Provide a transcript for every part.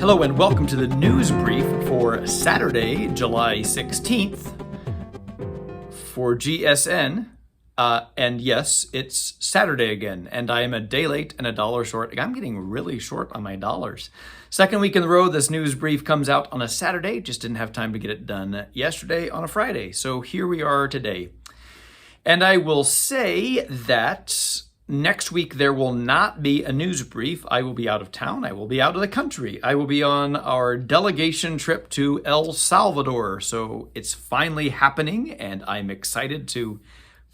Hello and welcome to the news brief for Saturday, July 16th for GSN. And yes, it's Saturday again, and I am a day late and a dollar short. I'm getting really short on my dollars. Second week in a row, this news brief comes out on a Saturday. Just didn't have time to get it done yesterday on a Friday. So here we are today. And I will say that next week there will not be a news brief. I will be out of town. I will be out of the country. I will be on our delegation trip to El Salvador. So it's finally happening, and I'm excited to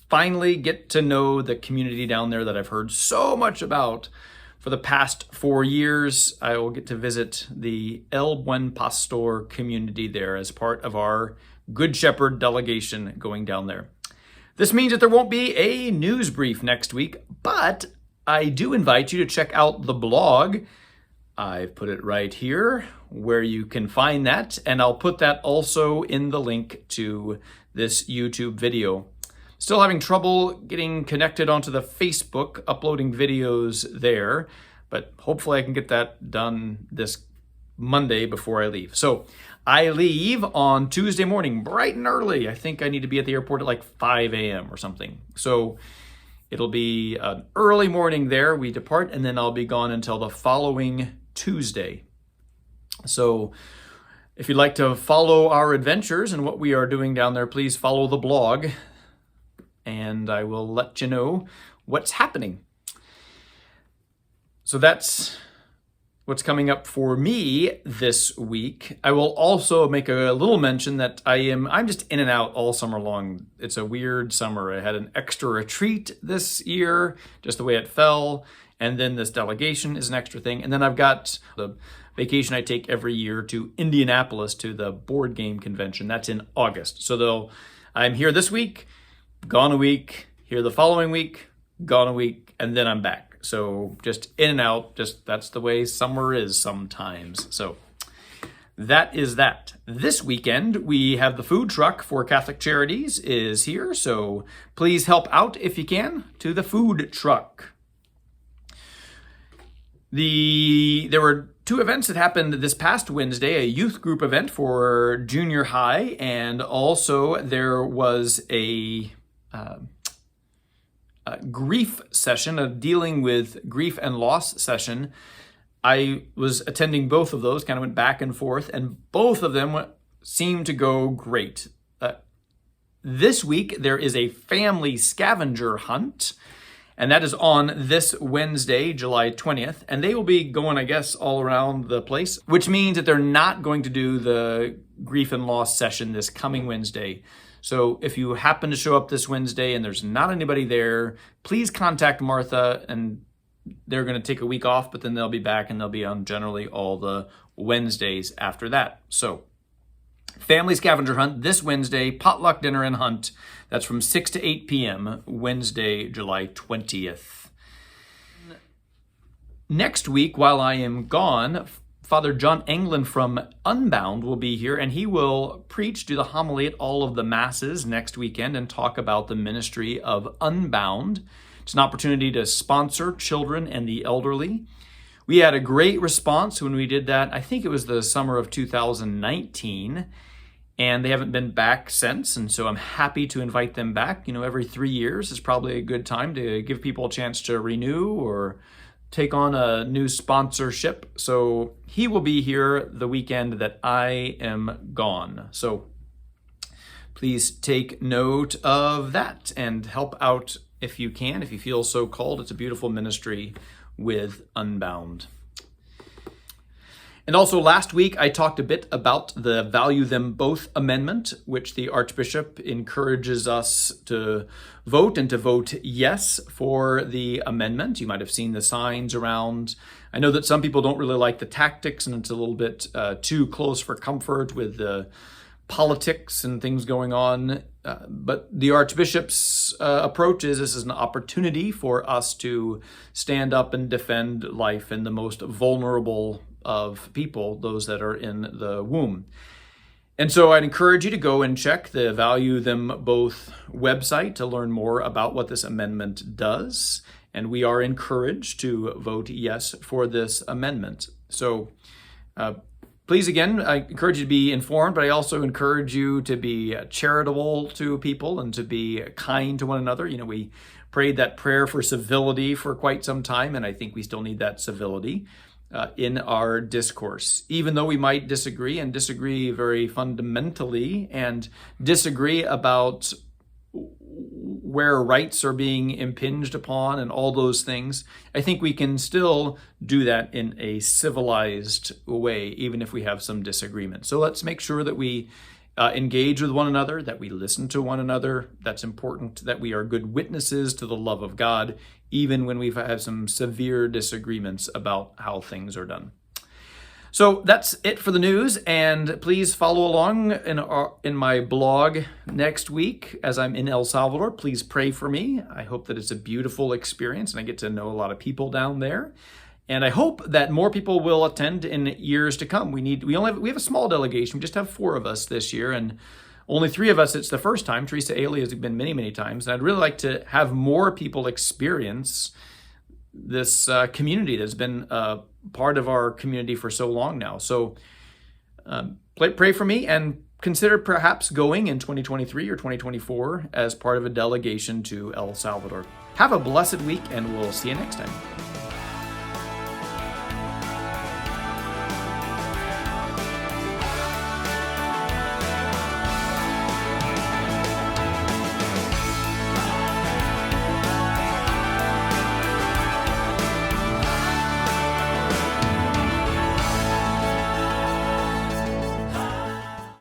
finally get to know the community down there that I've heard so much about for the past 4 years. I will get to visit the El Buen Pastor community there as part of our Good Shepherd delegation going down there. This means that there won't be a news brief next week, but I do invite you to check out the blog. I've put it right here where you can find that, and I'll put that also in the link to this YouTube video. Still having trouble getting connected onto the Facebook, uploading videos there, but hopefully I can get that done this Monday before I leave. So I leave on Tuesday morning, bright and early. I think I need to be at the airport at like 5 a.m. or something. So it'll be an early morning there. We depart, and then I'll be gone until the following Tuesday. So if you'd like to follow our adventures and what we are doing down there, please follow the blog, and I will let you know what's happening. So that's what's coming up for me this week. I will also make a little mention that I'm just in and out all summer long. It's a weird summer. I had an extra retreat this year, just the way it fell. And then this delegation is an extra thing. And then I've got the vacation I take every year to Indianapolis to the board game convention. That's in August. So I'm here this week, gone a week, here the following week, gone a week, and then I'm back. So just in and out, that's the way summer is sometimes. So that is that. This weekend, we have the food truck for Catholic Charities is here. So please help out if you can to the food truck. There were two events that happened this past Wednesday, a youth group event for junior high, and also there was a grief session, a dealing with grief and loss session. I was attending both of those, kind of went back and forth, and both of them seemed to go great. This week, there is a family scavenger hunt, and that is on this Wednesday, July 20th, and they will be going, I guess, all around the place, which means that they're not going to do the grief and loss session this coming Wednesday. So if you happen to show up this Wednesday and there's not anybody there, please contact Martha, and they're going to take a week off, but then they'll be back, and they'll be on generally all the Wednesdays after that. So family scavenger hunt this Wednesday, potluck dinner and hunt. That's from 6 to 8 p.m. Wednesday, July 20th. Next week, while I am gone, Father John Englund from Unbound will be here, and he will do the homily at all of the masses next weekend and talk about the ministry of Unbound. It's an opportunity to sponsor children and the elderly. We had a great response when we did that. I think it was the summer of 2019, and they haven't been back since, and so I'm happy to invite them back. Every 3 years is probably a good time to give people a chance to renew or take on a new sponsorship. So he will be here the weekend that I am gone. So please take note of that and help out if you can, if you feel so called. It's a beautiful ministry with Unbound. And also last week, I talked a bit about the Value Them Both Amendment, which the Archbishop encourages us to vote and to vote yes for the amendment. You might have seen the signs around. I know that some people don't really like the tactics, and it's a little bit too close for comfort with the politics and things going on. But the Archbishop's approach is this is an opportunity for us to stand up and defend life in the most vulnerable of people, those that are in the womb. And so I'd encourage you to go and check the Value Them Both website to learn more about what this amendment does. And we are encouraged to vote yes for this amendment. So Please, again, I encourage you to be informed, but I also encourage you to be charitable to people and to be kind to one another. We prayed that prayer for civility for quite some time, and I think we still need that civility in our discourse. Even though we might disagree, and disagree very fundamentally, and disagree about where rights are being impinged upon and all those things, I think we can still do that in a civilized way, even if we have some disagreement. So let's make sure that we engage with one another, that we listen to one another. That's important, that we are good witnesses to the love of God, even when we've had some severe disagreements about how things are done. So that's it for the news, and please follow along in my blog next week as I'm in El Salvador. Please pray for me. I hope that it's a beautiful experience and I get to know a lot of people down there. And I hope that more people will attend in years to come. We have a small delegation. We just have 4 of us this year, and only 3 of us it's the first time. Teresa Ailey has been many, many times. And I'd really like to have more people experience this community that's been part of our community for so long now. So pray for me, and consider perhaps going in 2023 or 2024 as part of a delegation to El Salvador. Have a blessed week, and we'll see you next time.